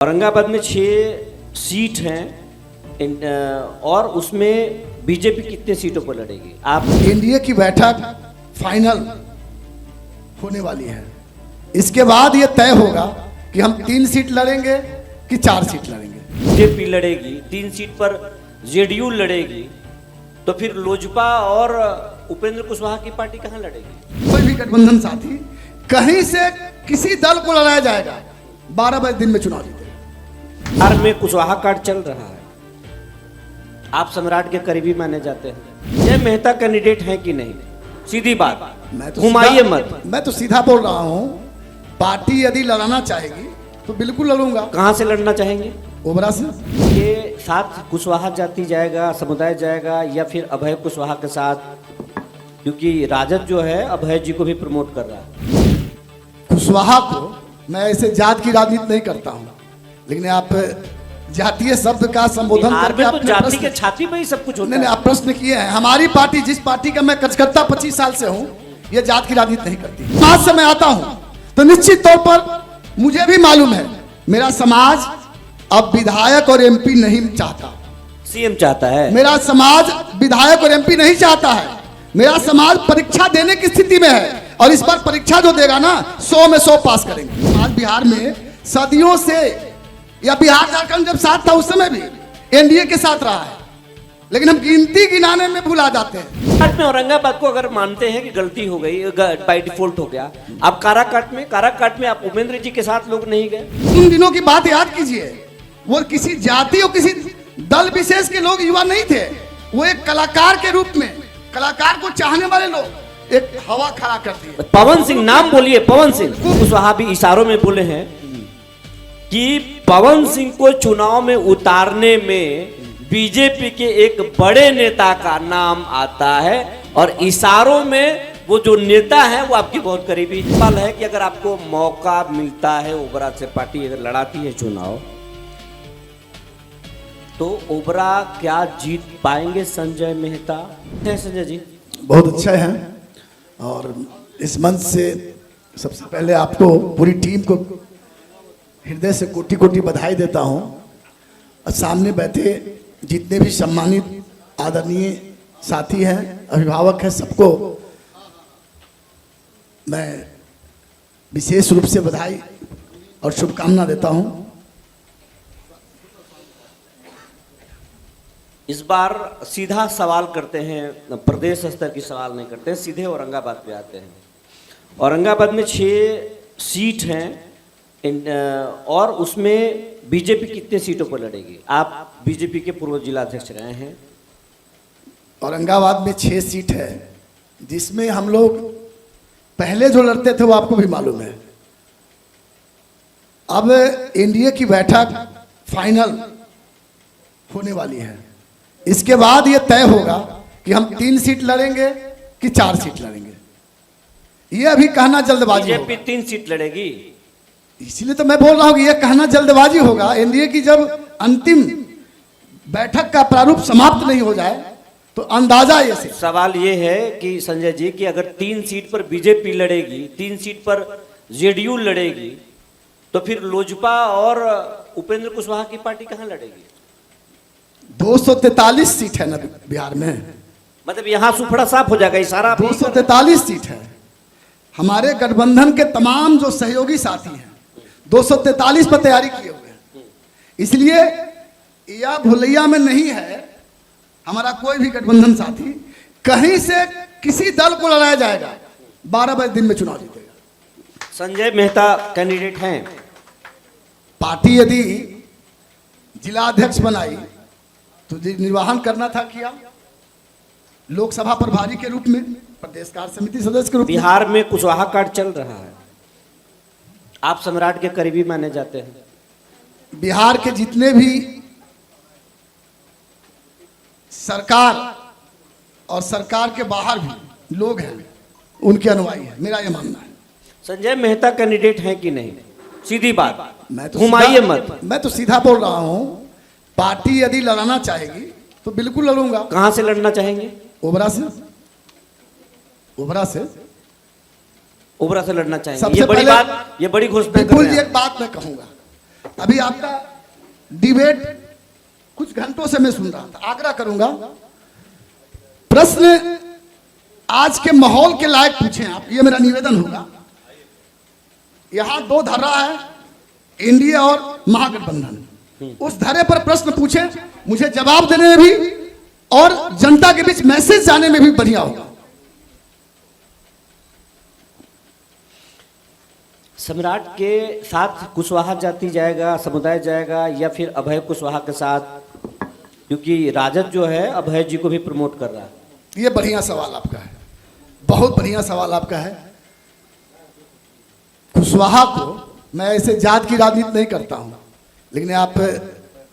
औरंगाबाद में 6 सीट हैं और उसमें बीजेपी कितने सीटों पर लड़ेगी? आप एनडीए की बैठक फाइनल होने वाली है। इसके बाद ये तय होगा कि हम 3 सीट लड़ेंगे कि 4 सीट लड़ेंगे। बीजेपी लड़ेगी 3 सीट पर, जेडीयू लड़ेगी, तो फिर लोजपा और उपेंद्र कुशवाहा की पार्टी कहां लड़ेगी? कोई भी गठबंधन साथी कहीं से किसी दल को लड़ाया जाएगा, 12 बजे दिन में चुनाव जीतेगा। बिहार में कुशवाहा कार्ड चल रहा है, आप सम्राट के करीबी माने जाते हैं। जय मेहता कैंडिडेट हैं कि नहीं? सीधी बात, घुमाइए मत। मैं तो सीधा बोल रहा हूँ, पार्टी यदि लड़ाना चाहेगी तो बिल्कुल लड़ूंगा। कहां से लड़ना चाहेंगे? ओबरा से। ये साथ कुशवाहा जाति जाएगा, समुदाय जाएगा, या फिर अभय कुशवाहा के साथ? क्योंकि राजद जो है अभय जी को भी प्रमोट कर रहा है। कुशवाहा को मैं ऐसे जात की राजनीति नहीं करता हूँ, लेकिन आप जातीय शब्द का संबोधन करके तो जाति के छाती में ही सब कुछ होता है। नहीं, आप प्रश्न किए हैं। हमारी पार्टी, जिस पार्टी का मैं कार्यकर्ता 25 साल से हूँ, ये जात की राजनीति नहीं करती। समाज से मैं आता हूँ तो निश्चित तौर पर मुझे भी मालूम है मेरा समाज अब विधायक और एमपी नहीं चाहता, सीएम चाहता है। मेरा समाज विधायक और एमपी नहीं चाहता है। मेरा समाज परीक्षा देने की स्थिति में है, और इस बार परीक्षा जो देगा ना, 100 में 100 पास करेंगे। आज बिहार में सदियों से, या बिहार झारखंड जब साथ था उस समय भी एनडीए के साथ रहा है, लेकिन हम गिनती गिनाने में भुला जाते हैं। काराकाट में औरंगाबाद को अगर मानते हैं कि गलती हो गई, बाय डिफॉल्ट हो गया, आप काराकाट में आप उपेंद्र जी के साथ लोग नहीं गए? उन दिनों की बात याद कीजिए, वो किसी जाति और किसी दल विशेष के लोग युवा नहीं थे। वो एक कलाकार के रूप में, कलाकार को चाहने वाले लोग एक हवा खड़ा करती है। पवन सिंह, नाम बोलिए, पवन सिंह। कुशवाहा भी इशारों में बोले हैं कि पवन सिंह को चुनाव में उतारने में बीजेपी के एक बड़े नेता का नाम आता है, और इशारों में वो जो नेता है वो आपकी बहुत करीबी। सवाल है कि अगर आपको मौका मिलता है, ओबरा से पार्टी अगर लड़ाती है चुनाव, तो ओबरा क्या जीत पाएंगे संजय मेहता? है संजय जी? बहुत अच्छा है, और इस मंच से सबसे पहले आपको, पूरी टीम को हृदय से कोटि कोटि बधाई देता हूं, और सामने बैठे जितने भी सम्मानित आदरणीय साथी हैं, अभिभावक हैं, सबको मैं विशेष रूप से बधाई और शुभकामना देता हूं। इस बार सीधा सवाल करते हैं, प्रदेश स्तर की सवाल नहीं करते हैं, सीधे औरंगाबाद पे आते हैं। औरंगाबाद में 6 सीट हैं और उसमें बीजेपी कितने सीटों पर लड़ेगी? आप बीजेपी के पूर्व जिला अध्यक्ष रहे हैं। औरंगाबाद में 6 सीट है, जिसमें हम लोग पहले जो लड़ते थे वो आपको भी मालूम है। अब एनडीए की बैठक फाइनल होने वाली है। इसके बाद ये तय होगा कि हम 3 सीट लड़ेंगे कि 4 सीट लड़ेंगे। ये अभी कहना जल्दबाजी होगा। बीजेपी 3 सीट लड़ेगी, इसीलिए तो मैं बोल रहा हूं कि ये कहना जल्दबाजी होगा। एनडीए की जब अंतिम बैठक का प्रारूप समाप्त नहीं हो जाए तो अंदाजा ये से। सवाल ये है कि संजय जी, कि अगर 3 सीट पर बीजेपी लड़ेगी, 3 सीट पर जेडीयू लड़ेगी, तो फिर लोजपा और उपेंद्र कुशवाहा की पार्टी कहां लड़ेगी? 243 सीट है ना बिहार में, मतलब यहां सुफड़ा साफ हो जाएगा। इशारा 243 सीट है। हमारे गठबंधन के तमाम जो सहयोगी साथी हैं 243 पर तैयारी किए हुए हैं। इसलिए यह भुलैया में नहीं है हमारा कोई भी गठबंधन साथी, कहीं से किसी दल को लड़ाया जाएगा, 12 बजे दिन में चुनाव जीतेगा। संजय मेहता कैंडिडेट हैं। पार्टी यदि जिला अध्यक्ष बनाई तो निर्वाहन करना था, किया। लोकसभा प्रभारी के रूप में, प्रदेश कार्य समिति सदस्य के रूप में। बिहार में कुशवाहा कार्ड चल रहा है, आप सम्राट के करीबी माने जाते हैं। बिहार के जितने भी सरकार और सरकार के बाहर भी लोग हैं, उनके अनुयायी हैं, मेरा यह मानना है। संजय मेहता कैंडिडेट हैं कि नहीं? सीधी बात, मैं तो घुमाइए मत। मैं तो सीधा बोल रहा हूं, पार्टी यदि लड़ाना चाहेगी तो बिल्कुल लड़ूंगा। कहां से लड़ना चाहेंगे? ओबरा से। ओबरा से ओबरा से लड़ना चाहेंगे? सबसे ये बड़ी पहले बात, ये बड़ी घोषणा कर बिल्कुल रहे हैं। एक बात मैं कहूंगा, अभी आपका डिबेट कुछ घंटों से मैं सुन रहा था। आग्रह करूंगा प्रश्न आज के माहौल के लायक पूछें आप, ये मेरा निवेदन होगा। यहां दो धरा है, एनडीए और महागठबंधन। उस धरे पर प्रश्न पूछें, मुझे जवाब देने में भी और जनता के बीच मैसेज जाने में भी बढ़िया होगा। सम्राट के साथ कुशवाहा जाति जाएगा, समुदाय जाएगा, या फिर अभय कुशवाहा के साथ? क्योंकि राजद जो है अभय जी को भी प्रमोट कर रहा है। ये बढ़िया सवाल आपका है, बहुत बढ़िया सवाल आपका है। कुशवाहा को मैं ऐसे जात की राजनीति नहीं करता हूं, लेकिन आप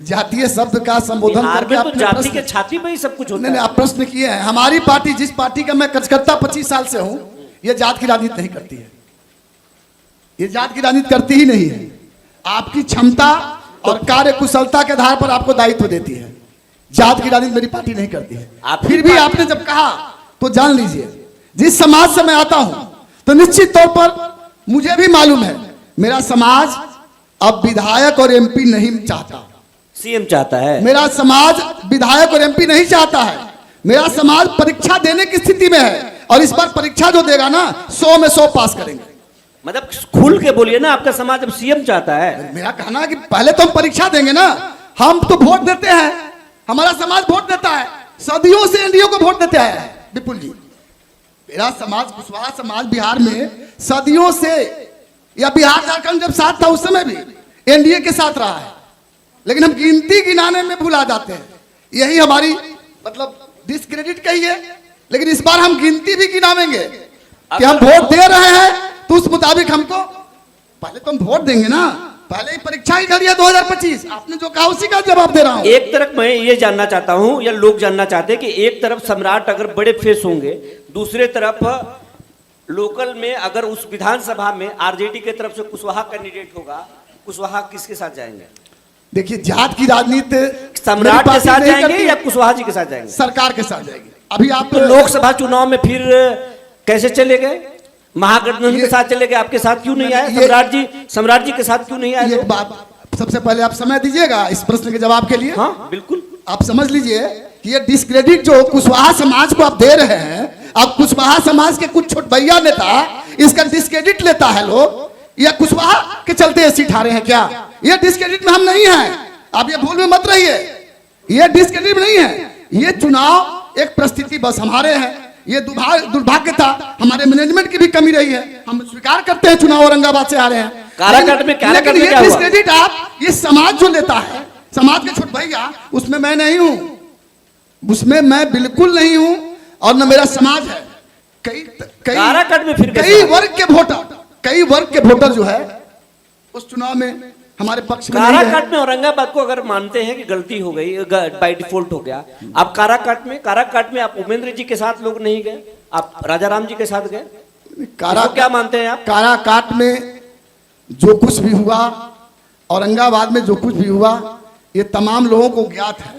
जातीय शब्द का संबोधन करके तो आपने जाति के छाती में ही सब कुछ होता नहीं, आप प्रश्न किए हैं। हमारी पार्टी, जिस पार्टी का मैं कार्यकर्ता 25 साल से हूं, ये जात की राजनीति नहीं करती है। ये जात की राजनीति करती ही नहीं है। आपकी क्षमता और कार्य कुशलता के आधार पर आपको दायित्व देती है। जात की राजनीति मेरी पार्टी नहीं करती है। फिर भी आपने जब कहा तो जान लीजिए, जिस समाज से मैं आता हूं, तो निश्चित तौर पर मुझे भी मालूम है मेरा समाज अब विधायक और एमपी नहीं चाहता, सीएम चाहता है। मेरा समाज विधायक और एमपी नहीं चाहता है। मेरा समाज परीक्षा देने की स्थिति में है, और इस बार परीक्षा जो देगा ना, 100 में 100 पास करेंगे। मतलब खुल के बोलिए ना, आपका समाज अब सीएम चाहता है। मेरा कहना है कि पहले तो हम परीक्षा देंगे ना। हम तो वोट देते हैं, हमारा समाज वोट देता है, सदियों से एनडीए को वोट देते हैं। विपुल जी, मेरा समाज, कुशवाहा समाज बिहार में सदियों से, या बिहार झारखंड जब साथ था उस समय भी एनडीए के साथ रहा है, लेकिन हम गिनती गिनाने में भुला जाते हैं। यही हमारी मतलब डिस्क्रेडिट कहिए, लेकिन इस बार हम गिनती भी गिनावेंगे कि हम वोट दे रहे हैं, तो उस मुताबिक हमको पहले तो हम वोट देंगे ना। पहले ही परीक्षा ही धरी है 2025। आपने जो कहा उसी का जवाब दे रहा हूं। एक तरफ मैं ये जानना चाहता हूं, या लोग जानना चाहते हैं कि एक तरफ सम्राट अगर बड़े फेस होंगे, दूसरे तरफ लोकल में अगर उस विधानसभा में आरजेडी के तरफ से कुशवाहा कैंडिडेट होगा, कुशवाहा किसके साथ जाएंगे? देखिए, जात की राजनीति सम्राट के साथ जाएंगे या कुशवाहा जी के साथ जाएंगे? सरकार के साथ जाएगी। अभी आप तो लोकसभा चुनाव में फिर कैसे चले गए? महागठबंधन के साथ चले गए, आपके साथ क्यों नहीं आए? सम्राट जी के साथ क्यों नहीं आए? एक बात, सबसे पहले आप समय दीजिएगा इस प्रश्न के जवाब के लिए। हाँ बिल्कुल। आप समझ लीजिए कि ये डिस्क्रेडिट जो कुशवाहा समाज को आप दे रहे हैं, अब कुशवाहा समाज के कुछ छोटभैया नेता इसका डिस्क्रेडिट लेता है लोग, या कुशवाहा के चलते ये सीट हारे हैं क्या? ये डिस्क्रेडिट में हम नहीं हैं, आप ये भूल में मत रहिए। ये डिस्क्रेडिट में नहीं है, ये चुनाव एक परिस्थिति बस हमारे हैं। ये दुर्भाग्य था, हमारे मैनेजमेंट की भी कमी रही है। हम स्वीकार करते हैं चुनाव औरंगाबाद से हारे हैं। काराकाट में क्या हुआ? डिस्क्रेडिट आप ये समाज जो लेता है, समाज के छोटे भैया, उसमें मैं नहीं हूं, उसमें मैं बिल्कुल नहीं हूं, और न मेरा समाज है। कई वर्ग के वोटर जो है उस चुनाव में हमारे पक्ष में काराकाट में औरंगाबाद को अगर मानते हैं कि गलती हो गई, बाय डिफॉल्ट हो गया, आप काराकाट में आप उमेंद्र जी के साथ लोग नहीं गए, आप राजाराम जी के साथ गए, क्या मानते हैं आप? काराकाट में जो कुछ भी हुआ, औरंगाबाद में जो कुछ भी हुआ, ये तमाम लोगों को ज्ञात है।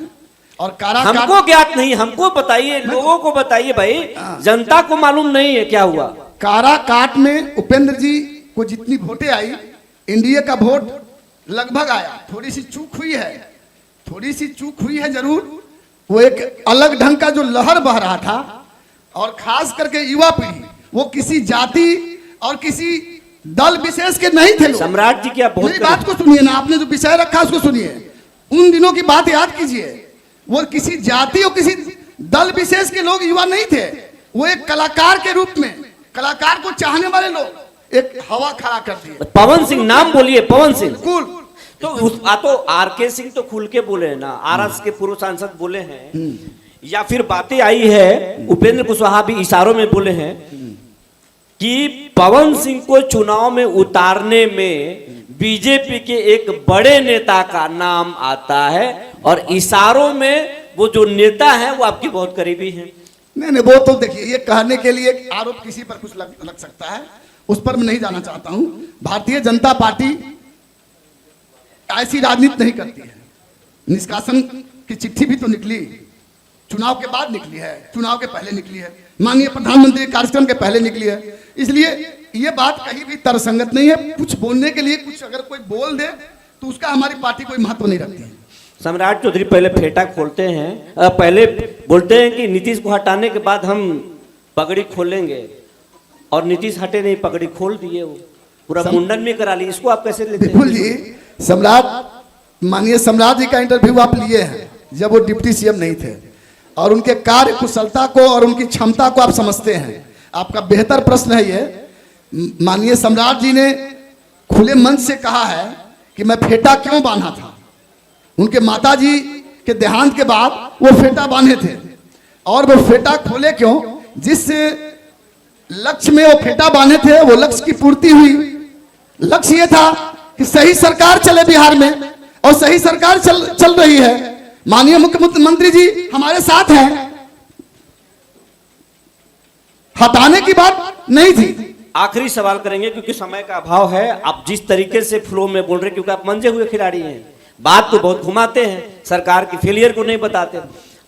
और काराकाट हमको ज्ञात नहीं, हमको बताइए, लोगों को बताइए भाई, जनता को मालूम नहीं है क्या हुआ। काराकाट में उपेंद्र जी को जितनी वोटें आई, एनडीए का वोट लगभग आया। थोड़ी सी चूक हुई है जरूर। वो एक अलग ढंग का जो लहर बह रहा था, और खास करके युवा पीढ़ी, वो किसी जाति और किसी दल विशेष के नहीं थे। सम्राट जी क्या बहुत, बात को सुनिए ना, आपने जो विषय रखा उसको सुनिए, उन दिनों की बात याद कीजिए। वो किसी जाति और किसी दल विशेष के लोग युवा नहीं थे। वो एक कलाकार के रूप में, कलाकार को चाहने वाले लोग एक हवा खड़ा कर दिए। पवन सिंह, नाम बोलिए, पवन सिंह। तो आरके सिंह तो खुल के बोले हैं ना, आरएस के पूर्व सांसद बोले हैं, या फिर बातें आई है, उपेंद्र कुशवाहा भी इशारों में बोले हैं कि पवन सिंह को चुनाव में उतारने में बीजेपी के एक बड़े नेता का नाम आता है, और इशारों में वो जो नेता है वो आपकी बहुत करीबी है। नहीं, वो तो देखिए, ये कहने के लिए आरोप किसी पर कुछ लग सकता है, उस पर मैं नहीं जाना चाहता हूं। भारतीय जनता पार्टी ऐसी राजनीति नहीं करती है। निष्कासन की चिट्ठी भी तो निकली, चुनाव के बाद निकली है, चुनाव के पहले निकली है, माननीय प्रधानमंत्री कार्यक्रम के पहले निकली है। इसलिए ये बात कहीं भी तर्कसंगत नहीं है। कुछ बोलने के लिए कुछ अगर कोई बोल दे तो उसका हमारी पार्टी कोई महत्व नहीं रखती है। सम्राट चौधरी पहले फेटा खोलते हैं, पहले बोलते हैं कि नीतीश को हटाने के बाद हम पगड़ी खोलेंगे, और नीतीश हटे नहीं, पगड़ी खोल दिए, वो पूरा मुंडन भी करा ली। इसको आप कैसे लेते हैं? विपुल जी, सम्राट, माननीय सम्राट जी का इंटरव्यू आप लिए हैं जब वो डिप्टी सीएम नहीं थे, और उनके कार्य कुशलता को और उनकी क्षमता को आप समझते हैं। आपका बेहतर प्रश्न है ये। माननीय सम्राट जी ने खुले मन से कहा है कि मैं फेटा क्यों बांधा था। उनके माताजी के देहांत के बाद वो फेटा बांधे थे, और वो फेटा खोले क्यों? जिस लक्ष्य में वो फेटा बांधे थे वो लक्ष्य की पूर्ति हुई। लक्ष्य ये था कि सही सरकार चले बिहार में, और सही सरकार चल रही है। माननीय मुख्यमंत्री जी हमारे साथ हैं, हटाने की बात नहीं थी। आखिरी सवाल करेंगे क्योंकि समय का अभाव है। आप जिस तरीके से फ्लो में बोल रहे हैं, क्योंकि आप मंजे हुए खिलाड़ी हैं, बात तो बहुत घुमाते हैं, सरकार की फेलियर को नहीं बताते।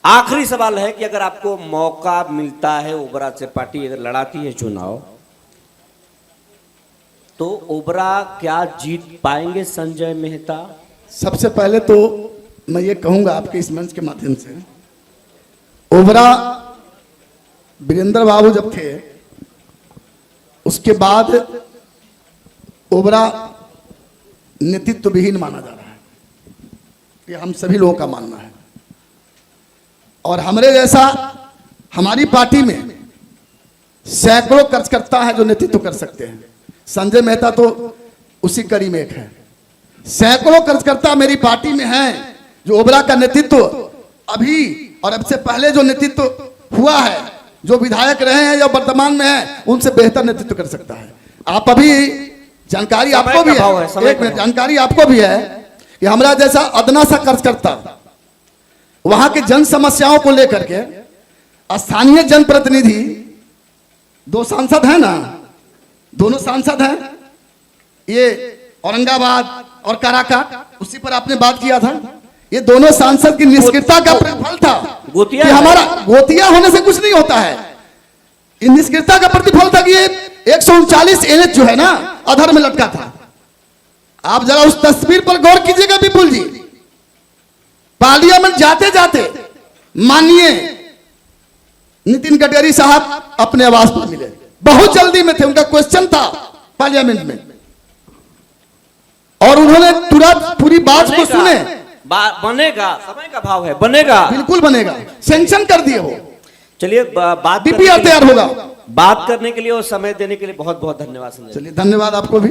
आखिरी सवाल है कि अगर आपको मौका मिलता है, ओबरा से पार्टी अगर लड़ाती है चुनाव, तो ओबरा क्या जीत पाएंगे संजय मेहता? सबसे पहले तो मैं ये कहूंगा आपके इस मंच के माध्यम से, ओबरा वीरेंद्र बाबू जब थे उसके बाद ओबरा नेतृत्व विहीन माना जा रहा है, ये हम सभी लोगों का मानना है। और हमारे जैसा हमारी पार्टी में सैकड़ों कार्यकर्ता हैं जो नेतृत्व कर सकते हैं। संजय मेहता तो उसी कड़ी में एक है। सैकड़ों कार्यकर्ता मेरी पार्टी में हैं जो ओबरा का नेतृत्व अभी और अब से पहले जो नेतृत्व हुआ है, जो विधायक रहे हैं या वर्तमान में हैं, उनसे बेहतर नेतृत्व कर सकता है। आप अभी जानकारी आपको भी है, एक मिनट, जानकारी आपको भी है कि हमारा जैसा अदना सा कार्यकर्ता वहां के जन समस्याओं को लेकर के स्थानीय जनप्रतिनिधि, दो सांसद हैं ना, दोनों सांसद हैं, ये औरंगाबाद और काराकाट, उसी पर आपने बात किया था। ये दोनों सांसद की निष्क्रियता का प्रतिफल था कि हमारा गोतिया होने से कुछ नहीं होता है। इन निष्क्रियता का प्रतिफल था कि ये 139 एनएच जो है ना अधर में लटका था। आप जरा उस तस्वीर पर गौर कीजिएगा विपुल जी। पार्लियामेंट जाते जाते माननीय नितिन गडकरी साहब अपने आवास पर मिले, बहुत जल्दी में थे, उनका क्वेश्चन था पार्लियामेंट में, और उन्होंने तुरंत पूरी बात को सुने। बनेगा, समय का भाव है, बनेगा, बिल्कुल बनेगा, सैंक्शन कर दिए हो। चलिए, बात डीपीआर तैयार होगा। बात करने के लिए और समय देने के लिए बहुत बहुत धन्यवाद। चलिए, धन्यवाद आपको भी।